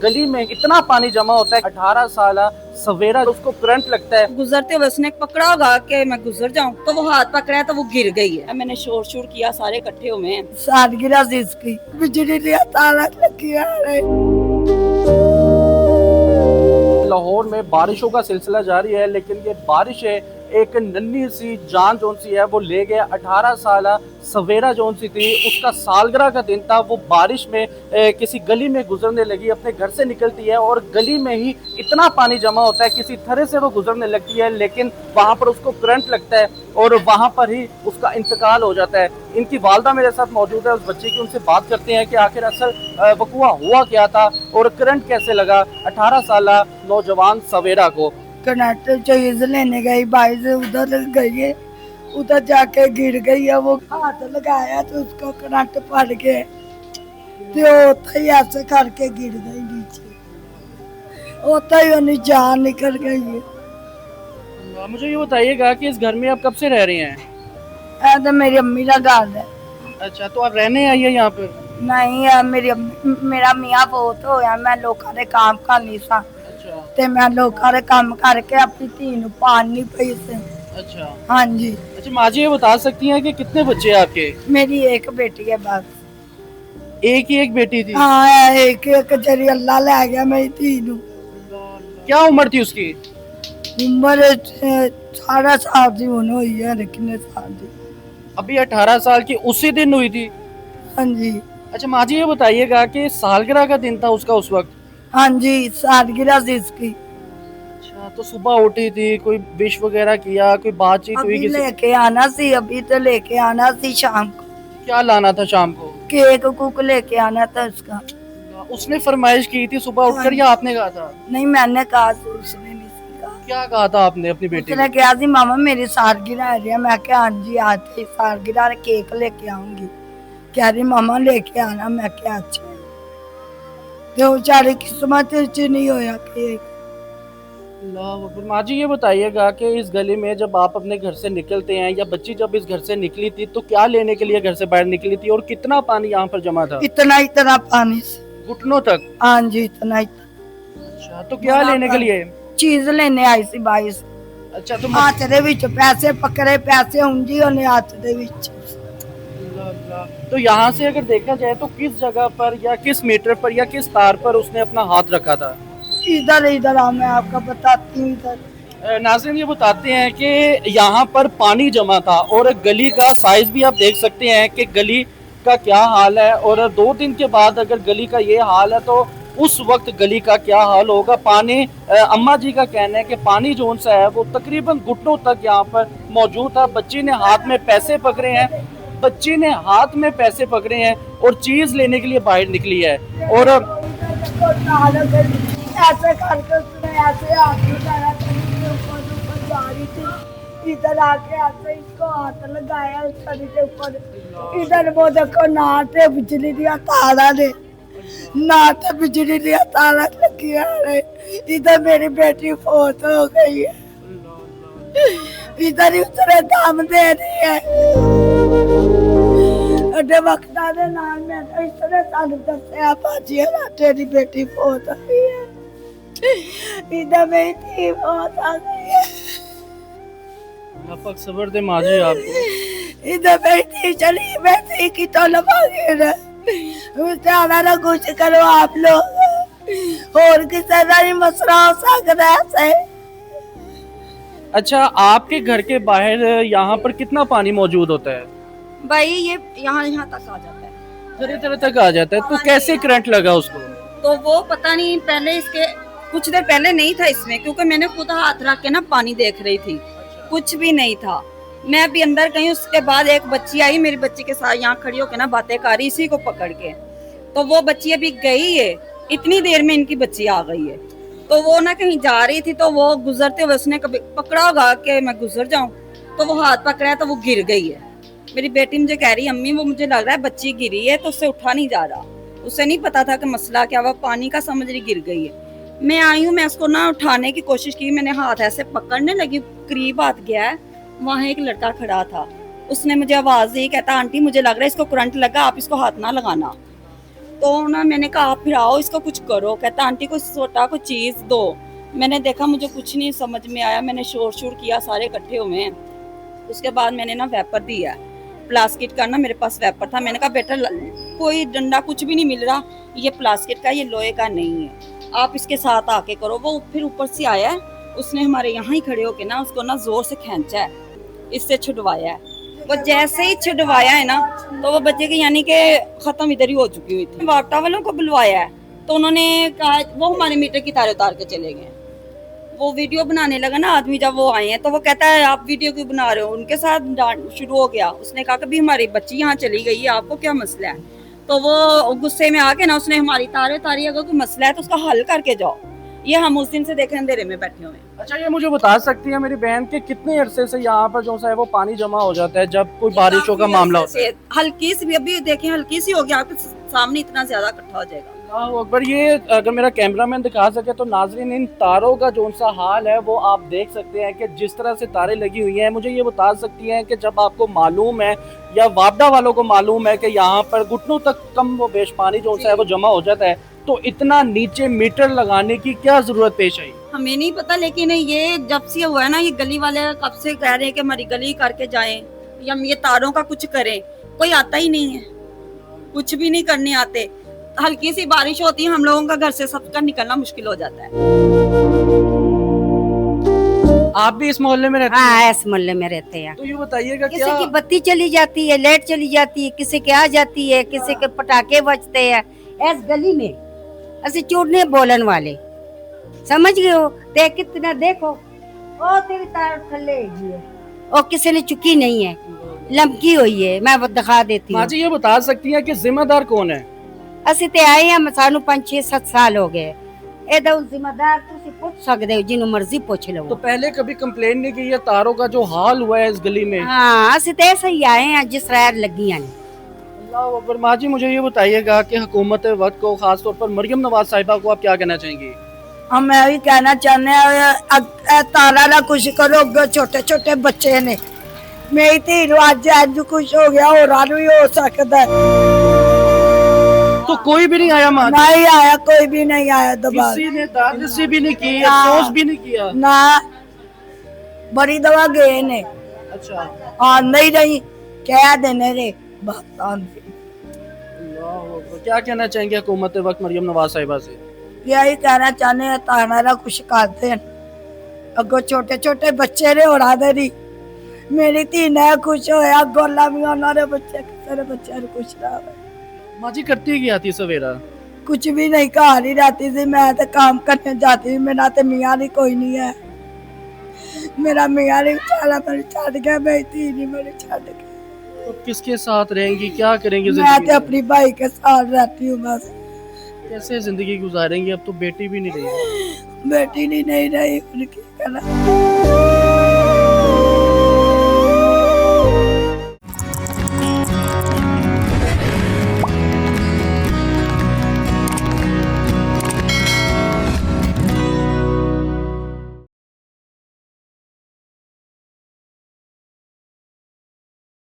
गली में इतना पानी जमा होता है। 18 साल सवेरा उसको करंट लगता है। गुजरते हुए उसने पकड़ा होगा कि मैं गुजर जाऊं, तो वो हाथ पकड़ा तो वो गिर गई है। मैंने शोर शोर किया, सारे इकट्ठे हुए हैं। सालगिरह थी इसकी, बिजली दिया ताला लगी है। लाहौर में बारिशों का सिलसिला जारी है, लेकिन ये बारिश है एक नन्ही सी जान जोन सी है वो ले गया। 18 साल सवेरा जोन सी थी, उसका सालगिरह का दिन था। वो बारिश में किसी गली में गुजरने लगी, अपने घर से निकलती है और गली में ही इतना पानी जमा होता है, किसी तरह से वो गुजरने लगती है, लेकिन वहाँ पर उसको करंट लगता है और वहाँ पर ही उसका इंतकाल हो जाता है। इनकी वालदा मेरे साथ मौजूद है, उस बच्चे की, उनसे बात करते हैं कि आखिर असल वक़ुआ हुआ क्या था और करंट कैसे लगा 18 साल नौजवान सवेरा को। करंट चीज लेने गई, भाई से उधर गई है, उधर जाके गिर गई है। वो हाथ लगाया तो उसको करंट पड़ गया, तो उतना ही ऐसे करके गिर गई नीचे, उतना ही उन्हें जान निकल गई है। मुझे ये बताइएगा कि इस घर में आप कब से रह रही हैं? तो मेरी अम्मी का घर है। अच्छा, तो आप रहने आई है यहाँ पर? नहीं है मेरा मियाँ बहुत होया, मैं लोगों के काम करनी सा, अच्छा ते मैं लोगों के काम करके अपनी धी नूं पालनी पई से। अच्छा हाँ जी, अच्छा। माँ जी ये बता सकती हैं कि कितने बच्चे हैं आपके? मेरी एक बेटी है बस। एक ही एक बेटी थी? हाँ, एक जरी अल्लाह ले गया मेरी धी नूं। क्या उम्र थी उसकी? उम्र 18 साल की होनी हुई है, कितने साल की। अभी 18 साल की उसी दिन हुई थी? हाँ जी, अच्छा माँ जी ये बताइएगा कि सालगिरह का दिन था उसका उस वक्त? हाँ जी, सालगिरह थी इसकी। अच्छा, तो सुबह उठी थी, कोई विश वगैरह किया, कोई बातचीत हुई अभी किसी? लेके आना सी, अभी तो लेके आना सी शाम को, क्या लाना था शाम को? केक कुक लेके आना था उसका। उसने फरमाइश की थी सुबह उठकर या आपने कहा था? नहीं, मैंने कहा था, उसने नहीं कहा। क्या कहा था आपने अपनी बेटी उसने को? कहा थी मामा मेरी सालगिरह है रही है। मैं क्या हाँ जी आज ही सालगिरह केक लेके आऊंगी। कह रही मामा लेके आना। मैं क्या अच्छा, तो बेचारी किस्मत च नहीं होया केक। अल्लाह अकबर। माँ जी ये बताइएगा कि इस गली में जब आप अपने घर से निकलते हैं या बच्ची जब इस घर से निकली थी तो क्या लेने के लिए घर से बाहर निकली थी और कितना पानी यहाँ पर जमा था? इतना इतना पानी से। घुटनों तक? हाँ जी, इतना इतना। अच्छा, तो क्या लेने के लिए? चीज लेने आई सी बाई से। अच्छा, तो हाथ दे विच पैसे पकड़े, पैसे उंजी उन्हें हाथ दे विच। तो यहाँ से अगर देखा जाए तो किस जगह पर या किस मीटर पर या किस तार पर उसने अपना हाथ रखा था? इधर इधर आओ, मैं आपको बताती हूँ। इधर नाज़रीन ये बताते हैं कि यहाँ पर पानी जमा था और गली का साइज भी आप देख सकते हैं कि गली का क्या हाल है, और 2 दिन के बाद अगर गली का ये हाल है तो उस वक्त गली का क्या हाल होगा। पानी अम्मा जी का कहना है कि पानी जोन सा है वो तकरीबन घुटनों तक यहाँ पर मौजूद था। बच्ची ने हाथ में पैसे पकड़े हैं, बच्ची ने हाथ में पैसे पकड़े हैं और चीज़ लेने के लिए बाहर निकली है। और ऐसे करके उसने ऐसे हाथ लगाया, ऊपर जा रही थी। इधर आके ऐसे इसको हाथ लगाया छड़ी के ऊपर। इधर वो देखो नाटे बिजली दिया ताला ने, नाटे बिजली दिया ताला लगी है। इधर मेरी बेटी फोत हो गई है, इधर ही उसने दम दे दी है। अड्डे वक्ता दे नाल में इसने सानू दस्या भाजी तेरी बेटी फोत हुई है, इधर मेरी थी फोत आ गई है। आप सबर दे माँ जी आपको। इधर मेरी थी चली, मैं थी कि तो लगा ना कुछ करो आप लोग, और किसी का नहीं मसला हो सकता है। अच्छा, आपके घर के बाहर यहाँ पर कितना पानी मौजूद होता है? भाई ये यहाँ यहाँ तक आ जाता है, तरह तरह तक आ जाता है, तो कैसे करंट लगा उसको? तो वो पता नहीं, पहले इसके कुछ देर पहले नहीं था इसमें, क्योंकि मैंने खुद हाथ रख के ना पानी देख रही थी, कुछ भी नहीं था। मैं अभी अंदर गई, उसके बाद एक बच्ची आई मेरी बच्ची के साथ, यहाँ खड़ी होकर ना बातें कर रही इसी को पकड़ के। तो वो बच्ची अभी गई है, इतनी देर में इनकी बच्ची आ गई है। तो वो ना कहीं जा रही थी, तो वो गुजरते हुए उसने कभी पकड़ा होगा कि मैं गुजर जाऊं, तो वो हाथ पकड़ा तो वो गिर गई है। मेरी बेटी मुझे कह रही अम्मी वो मुझे लग रहा है बच्ची गिरी है, तो उससे उठा नहीं जा रहा। उसे नहीं पता था कि मसला क्या, वो पानी का समझ रही गिर गई है। मैं आई हूँ, मैं उसको ना उठाने की कोशिश की, मैंने हाथ ऐसे पकड़ने लगी, करीब हाथ गया है, वहाँ एक लड़का खड़ा था, उसने मुझे आवाज दी, कहता आंटी मुझे लग रहा है इसको करंट लगा, आप इसको हाथ ना लगाना। तो ना मैंने कहा आप फिर आओ इसको कुछ करो, कहता आंटी को सोटा को चीज दो। मैंने देखा मुझे कुछ नहीं समझ में आया, मैंने शोर शोर किया, सारे इकट्ठे हुए हैं। उसके बाद मैंने ना वेपर दिया, प्लास्टिक का ना मेरे पास वेपर था। मैंने कहा बेटा कोई डंडा कुछ भी नहीं मिल रहा, ये प्लास्टिक का, ये लोहे का नहीं है, आप इसके साथ आके करो। वो फिर ऊपर से आया है, उसने हमारे यहाँ ही खड़े होके ना उसको ना जोर से खींचा है, इससे छुड़वाया है। वो जैसे ही छुड़वाया है ना तो वो बच्चे की यानी कि खत्म इधर ही हो चुकी हुई थी। वापटा वालों को बुलवाया है तो उन्होंने कहा, वो हमारे मीटर की तारें उतार के चले गए। वो वीडियो बनाने लगा ना आदमी, जब वो आए हैं तो वो कहता है आप वीडियो क्यों बना रहे हो, उनके साथ डांट शुरू हो गया। उसने कहा कि भी हमारी बच्ची यहाँ चली गई है, आपको क्या मसला है। तो वो गुस्से में आके ना उसने हमारी तारें उतारी, अगर कोई मसला है तो उसका हल करके जाओ। ये हम उस दिन से देखे अंधेरे में बैठे हुए हैं। अच्छा, ये मुझे बता सकती है मेरी बहन कि कितने अरसे से यहाँ पर जो सा है वो पानी जमा हो जाता है जब कोई बारिशों का मामला होता है? हल्की सी भी, अभी देखें हल्की सी होगी, आपके सामने इतना ज्यादा इकट्ठा हो जाएगा। अल्लाहु अकबर। ये अगर मेरा कैमरामैन दिखा सके तो नाजरीन, इन तारों का जो सा हाल है वो आप देख सकते हैं कि जिस तरह से तारें लगी हुई हैं। मुझे ये बता सकती हैं कि जब आपको मालूम है या वापडा वालों को मालूम है कि यहाँ पर घुटनों तक कम व बेश पानी जो सा है वो जमा हो जाता है, तो इतना नीचे मीटर लगाने की क्या जरूरत पेश आई? हमें नहीं पता, लेकिन ये जब से हुआ है ना, ये गली वाले कब से कह रहे हैं कि हमारी गली करके जाएं या ये तारों का कुछ करें, कोई आता ही नहीं है, कुछ भी नहीं करने आते। हल्की सी बारिश होती है, हम लोगों का घर से सबका निकलना मुश्किल हो जाता है। आप भी इस मोहल्ले में रहते हैं? हाँ, इस मोहल्ले में रहते हैं। तो ये बताइएगा किसी क्या की बत्ती चली जाती है, लाइट चली जाती है, किसी के आ जाती है, किसी के पटाखे बजते हैं। इस गली में असि चूड़ने बोलन वाले, समझ गए हो? ते कितना देखो, ओ तेरी तार थल्ले हैगी है, ओ किसी ने चुकी नहीं है, लमकी हुई है। मैं वो दिखा देती माँ हूँ। जी ये बता सकती हैं कि जिम्मेदार कौन है? असि ते आए हैं, सानू 5-6-7 साल हो गए। एदा जिम्मेदार तुसी पूछ सकते हो, जिन्हों मर्जी पूछ लो। तो पहले कभी कंप्लेन नहीं की है तारों का जो हाल हुआ है इस गली में? हाँ, असि ते ऐसे ही आए हैं जिस राय लगी हैं। अल्लाह अकबर। माँ जी मुझे ये बताइएगा कि हुकूमत वक्त को, खास तौर पर मरियम नवाज साहिबा को आप क्या कहना चाहेंगी? हम यही कहना चाहते हैं तारा ना कुछ करो, छोटे छोटे बच्चे ने, मेरी धी अज अज कुछ हो गया, और भी हो सकता है। तो कोई भी नहीं आया माँ जी? नहीं आया, कोई भी नहीं आया दोबारा। किसी ने दादसी भी नहीं की, अफसोस भी नहीं किया? ना, बड़ी दवा गए ने। अच्छा, हाँ नहीं नहीं कह देने रे बात। अल्लाह अकबर। क्या कहना चाहेंगे हुकूमत वक्त मरियम नवाज साहिबा से? यही कहना चाहते हैं तारा कुछ करते हैं, अगो छोटे छोटे बच्चे ने उड़ा दे रही। मेरी धी ने कुछ होया, गोला भी उन्होंने बच्चे, किसी ने बच्चे ने कुछ ना होया। माँ जी करती क्या थी सवेरा? कुछ भी नहीं, घर ही रहती थी। मैं तो काम करने जाती थी, मेरा तो मियाँ नहीं कोई नहीं है। मेरा मियाँ नहीं बेचारा मेरे छड़ गया, मेरी धी नहीं मेरे छड़ गया। तो किसके साथ रहेंगी, क्या करेंगी मैं जिंदगी तो में? अपनी भाई के साथ रहती हूँ बस। कैसे जिंदगी गुजारेंगी? अब तो बेटी भी नहीं रही। बेटी नहीं रही, उनकी कहना।